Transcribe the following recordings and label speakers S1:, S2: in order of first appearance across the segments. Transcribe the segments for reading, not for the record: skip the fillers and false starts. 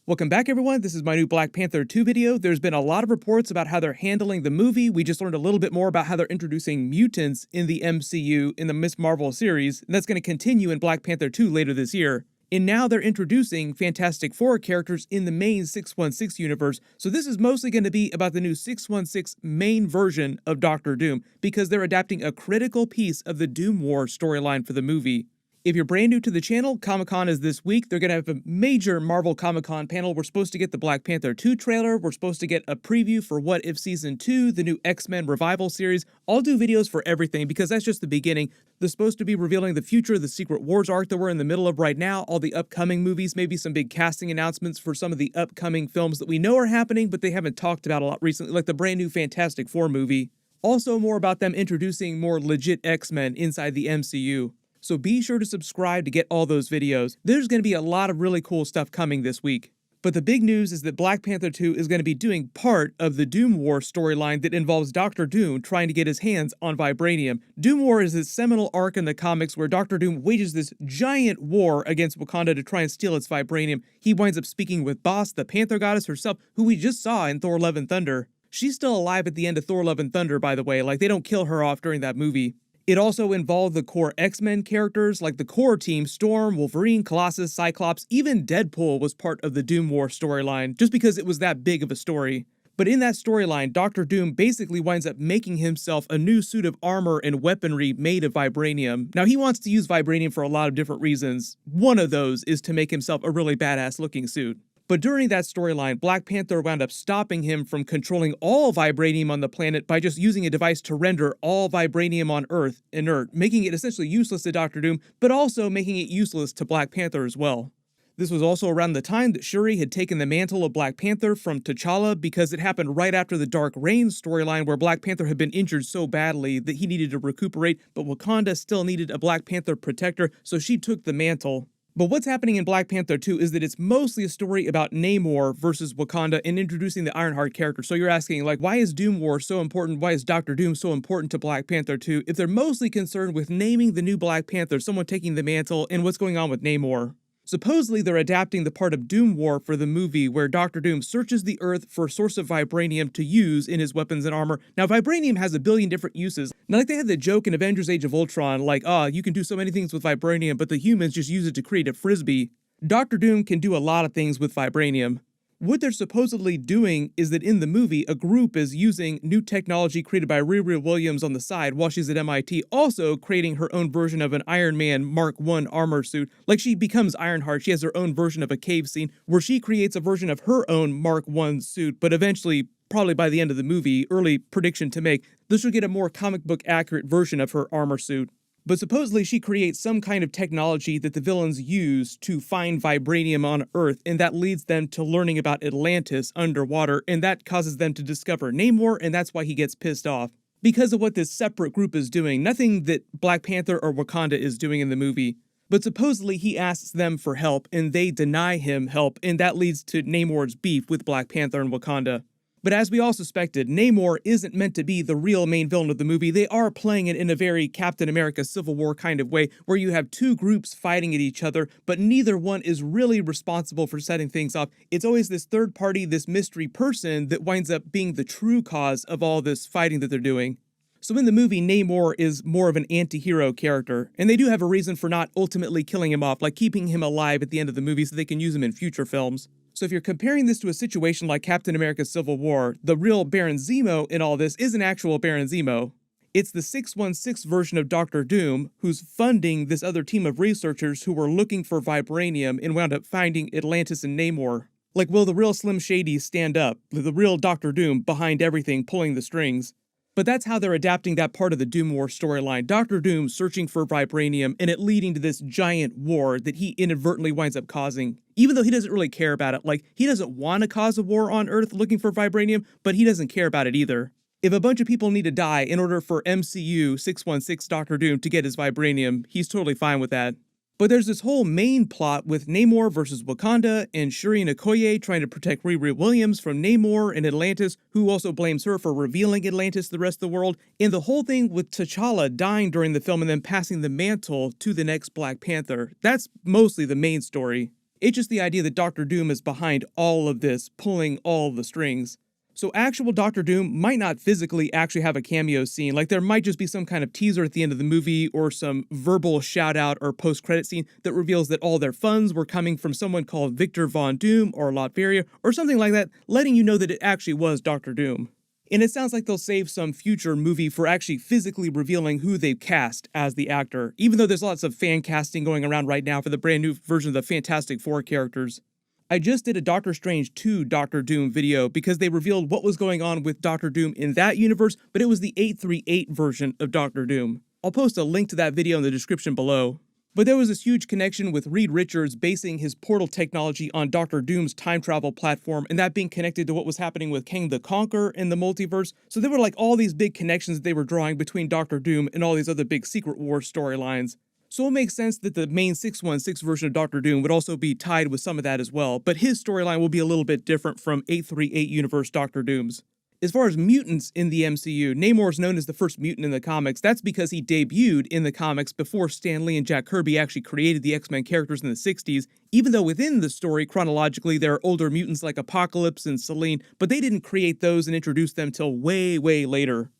S1: Welcome back, everyone. This is my new Black Panther 2 video. There's been a lot of reports about how they're handling the movie. We just learned a little bit more about how they're introducing mutants in the MCU in the Ms. Marvel series, and that's going to continue in Black Panther 2 later this year. And now they're introducing Fantastic Four characters in the main 616 universe, so this is mostly going to be about the new 616 main version of Doctor Doom, because they're adapting a critical piece of the Doom War storyline for the movie. If you're brand new to the channel, Comic-Con is this week. They're going to have a major Marvel Comic-Con panel. We're supposed to get the Black Panther 2 trailer. We're supposed to get a preview for What If Season 2, the new X-Men Revival series. I'll do videos for everything because that's just the beginning. They're supposed to be revealing the future of the Secret Wars arc that we're in the middle of right now, all the upcoming movies, maybe some big casting announcements for some of the upcoming films that we know are happening, but they haven't talked about a lot recently, like the brand new Fantastic Four movie. Also more about them introducing more legit X-Men inside the MCU. So be sure to subscribe to get all those videos. There's going to be a lot of really cool stuff coming this week. But the big news is that Black Panther 2 is going to be doing part of the Doom War storyline that involves Doctor Doom trying to get his hands on vibranium. Doom War is this seminal arc in the comics where Doctor Doom wages this giant war against Wakanda to try and steal its vibranium. He winds up speaking with Boss, the Panther goddess herself, who we just saw in Thor: Love and Thunder. She's still alive at the end of Thor: Love and Thunder, by the way, like they don't kill her off during that movie. It also involved the core X-Men characters, like the core team, Storm, Wolverine, Colossus, Cyclops, even Deadpool was part of the Doom War storyline, just because it was that big of a story. But in that storyline, Doctor Doom basically winds up making himself a new suit of armor and weaponry made of vibranium. Now, he wants to use vibranium for a lot of different reasons. One of those is to make himself a really badass looking suit. But during that storyline, Black Panther wound up stopping him from controlling all vibranium on the planet by just using a device to render all vibranium on Earth inert, making it essentially useless to Doctor Doom, but also making it useless to Black Panther as well. This was also around the time that Shuri had taken the mantle of Black Panther from T'Challa, because it happened right after the Dark Reign storyline where Black Panther had been injured so badly that he needed to recuperate, but Wakanda still needed a Black Panther protector, so she took the mantle. But what's happening in Black Panther 2 is that it's mostly a story about Namor versus Wakanda and introducing the Ironheart character. So you're asking, like, why is Doom War so important? Why is Doctor Doom so important to Black Panther 2 if they're mostly concerned with naming the new Black Panther, someone taking the mantle, and what's going on with Namor? Supposedly, they're adapting the part of Doom War for the movie where Doctor Doom searches the Earth for a source of vibranium to use in his weapons and armor. Now, vibranium has a billion different uses. Now, like they had the joke in Avengers Age of Ultron, like, you can do so many things with vibranium, but the humans just use it to create a frisbee. Doctor Doom can do a lot of things with vibranium. What they're supposedly doing is that in the movie, a group is using new technology created by Riri Williams on the side while she's at MIT, also creating her own version of an Iron Man Mark I armor suit. Like she becomes Ironheart, she has her own version of a cave scene where she creates a version of her own Mark I suit, but eventually, probably by the end of the movie, early prediction to make, this will get a more comic book accurate version of her armor suit. But supposedly she creates some kind of technology that the villains use to find vibranium on Earth, and that leads them to learning about Atlantis underwater, and that causes them to discover Namor, and that's why he gets pissed off. Because of what this separate group is doing, nothing that Black Panther or Wakanda is doing in the movie. But supposedly he asks them for help, and they deny him help, and that leads to Namor's beef with Black Panther and Wakanda. But as we all suspected, Namor isn't meant to be the real main villain of the movie. They are playing it in a very Captain America Civil War kind of way, where you have two groups fighting at each other, but neither one is really responsible for setting things off. It's always this third party, this mystery person that winds up being the true cause of all this fighting that they're doing. So in the movie, Namor is more of an anti-hero character, and they do have a reason for not ultimately killing him off, like keeping him alive at the end of the movie so they can use him in future films. So if you're comparing this to a situation like Captain America Civil War, the real Baron Zemo in all this isn't actual Baron Zemo. It's the 616 version of Doctor Doom who's funding this other team of researchers who were looking for vibranium and wound up finding Atlantis and Namor. Like, will the real Slim Shady stand up? The real Doctor Doom behind everything, pulling the strings? But that's how they're adapting that part of the Doom War storyline. Doctor Doom searching for vibranium and it leading to this giant war that he inadvertently winds up causing. Even though he doesn't really care about it. Like, he doesn't want to cause a war on Earth looking for vibranium, but he doesn't care about it either. If a bunch of people need to die in order for MCU 616 Doctor Doom to get his vibranium, he's totally fine with that. But there's this whole main plot with Namor versus Wakanda and Shuri and Okoye trying to protect Riri Williams from Namor and Atlantis, who also blames her for revealing Atlantis to the rest of the world, and the whole thing with T'Challa dying during the film and then passing the mantle to the next Black Panther. That's mostly the main story. It's just the idea that Doctor Doom is behind all of this, pulling all the strings. So actual Doctor Doom might not physically actually have a cameo scene, like there might just be some kind of teaser at the end of the movie or some verbal shout out or post-credit scene that reveals that all their funds were coming from someone called Victor Von Doom or Latveria or something like that, letting you know that it actually was Doctor Doom. And it sounds like they'll save some future movie for actually physically revealing who they've cast as the actor, even though there's lots of fan casting going around right now for the brand new version of the Fantastic Four characters. I just did a Doctor Strange 2 Doctor Doom video because they revealed what was going on with Doctor Doom in that universe, but it was the 838 version of Doctor Doom. I'll post a link to that video in the description below. But there was this huge connection with Reed Richards basing his portal technology on Doctor Doom's time travel platform, and that being connected to what was happening with Kang the Conqueror in the multiverse. So there were like all these big connections that they were drawing between Doctor Doom and all these other big Secret Wars storylines. So it makes sense that the main 616 version of Doctor Doom would also be tied with some of that as well, but his storyline will be a little bit different from 838 universe Doctor Doom's. As far as mutants in the MCU, Namor is known as the first mutant in the comics. That's because he debuted in the comics before Stan Lee and Jack Kirby actually created the X-Men characters in the 60s, even though within the story, chronologically, there are older mutants like Apocalypse and Selene, but they didn't create those and introduce them till way, way later.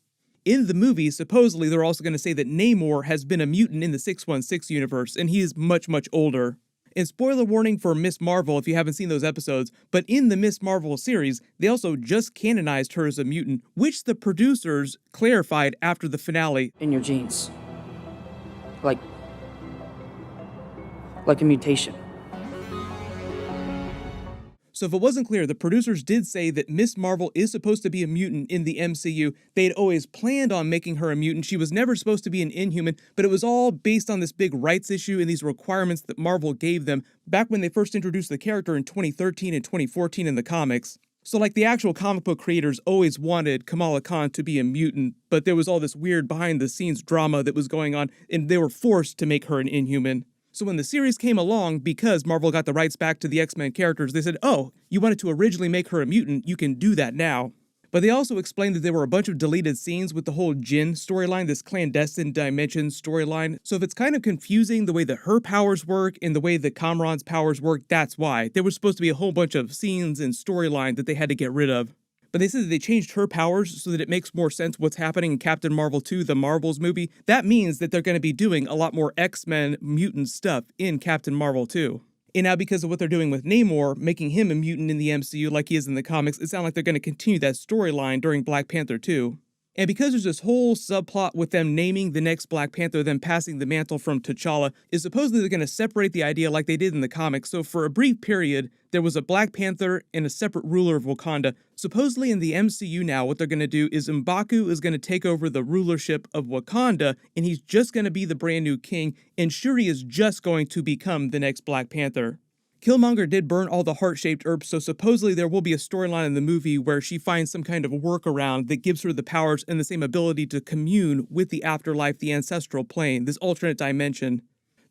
S1: In the movie, supposedly they're also going to say that Namor has been a mutant in the 616 universe, and he is much, much older. And spoiler warning for Miss Marvel if you haven't seen those episodes, but in the Miss Marvel series, they also just canonized her as a mutant, which the producers clarified after the finale.
S2: In your genes. Like a mutation.
S1: So if it wasn't clear, the producers did say that Miss Marvel is supposed to be a mutant in the MCU. They'd always planned on making her a mutant. She was never supposed to be an Inhuman, but it was all based on this big rights issue and these requirements that Marvel gave them back when they first introduced the character in 2013 and 2014 in the comics. So like the actual comic book creators always wanted Kamala Khan to be a mutant, but there was all this weird behind the scenes drama that was going on, and they were forced to make her an Inhuman. So when the series came along, because Marvel got the rights back to the X-Men characters, they said, oh, you wanted to originally make her a mutant, you can do that now. But they also explained that there were a bunch of deleted scenes with the whole Jinn storyline, this clandestine dimension storyline. So if it's kind of confusing the way that her powers work and the way that Kamran's powers work, that's why. There was supposed to be a whole bunch of scenes and storyline that they had to get rid of. But they said that they changed her powers so that it makes more sense what's happening in Captain Marvel 2, the Marvels movie. That means that they're going to be doing a lot more X-Men mutant stuff in Captain Marvel 2. And now because of what they're doing with Namor, making him a mutant in the MCU like he is in the comics, it sounds like they're going to continue that storyline during Black Panther 2. And because there's this whole subplot with them naming the next Black Panther, then passing the mantle from T'Challa, is supposedly they're going to separate the idea like they did in the comics. So for a brief period, there was a Black Panther and a separate ruler of Wakanda. Supposedly in the MCU now, what they're going to do is M'Baku is going to take over the rulership of Wakanda, and he's just going to be the brand new king, and Shuri is just going to become the next Black Panther. Killmonger did burn all the heart-shaped herbs, so supposedly there will be a storyline in the movie where she finds some kind of workaround that gives her the powers and the same ability to commune with the afterlife, the ancestral plane, this alternate dimension.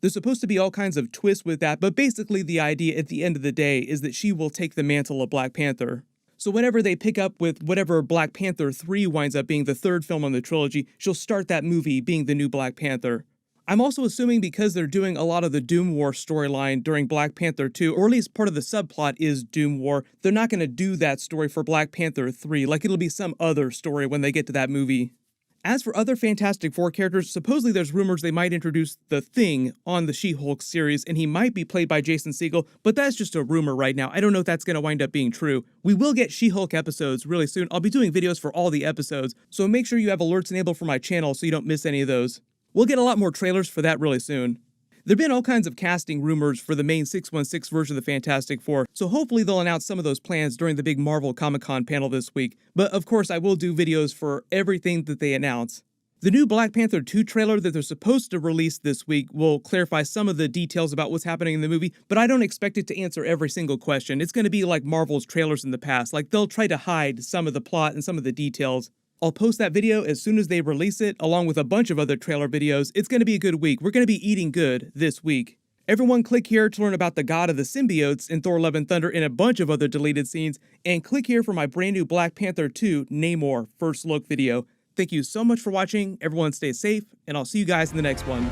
S1: There's supposed to be all kinds of twists with that, but basically the idea at the end of the day is that she will take the mantle of Black Panther. So whenever they pick up with whatever Black Panther 3 winds up being the third film in the trilogy, she'll start that movie being the new Black Panther. I'm also assuming because they're doing a lot of the Doom War storyline during Black Panther 2, or at least part of the subplot is Doom War, they're not going to do that story for Black Panther 3, like it'll be some other story when they get to that movie. As for other Fantastic Four characters, supposedly there's rumors they might introduce the Thing on the She-Hulk series, and he might be played by Jason Segel, but that's just a rumor right now. I don't know if that's going to wind up being true. We will get She-Hulk episodes really soon. I'll be doing videos for all the episodes, so make sure you have alerts enabled for my channel so you don't miss any of those. We'll get a lot more trailers for that really soon. There have been all kinds of casting rumors for the main 616 version of the Fantastic Four, so hopefully they'll announce some of those plans during the big Marvel Comic-Con panel this week. But of course, I will do videos for everything that they announce. The new Black Panther 2 trailer that they're supposed to release this week will clarify some of the details about what's happening in the movie, but I don't expect it to answer every single question. It's going to be like Marvel's trailers in the past, like they'll try to hide some of the plot and some of the details. I'll post that video as soon as they release it, along with a bunch of other trailer videos. It's going to be a good week. We're going to be eating good this week. Everyone click here to learn about the god of the symbiotes in Thor Love and Thunder and a bunch of other deleted scenes, and click here for my brand new Black Panther 2 Namor first look video. Thank you so much for watching, everyone stay safe, and I'll see you guys in the next one.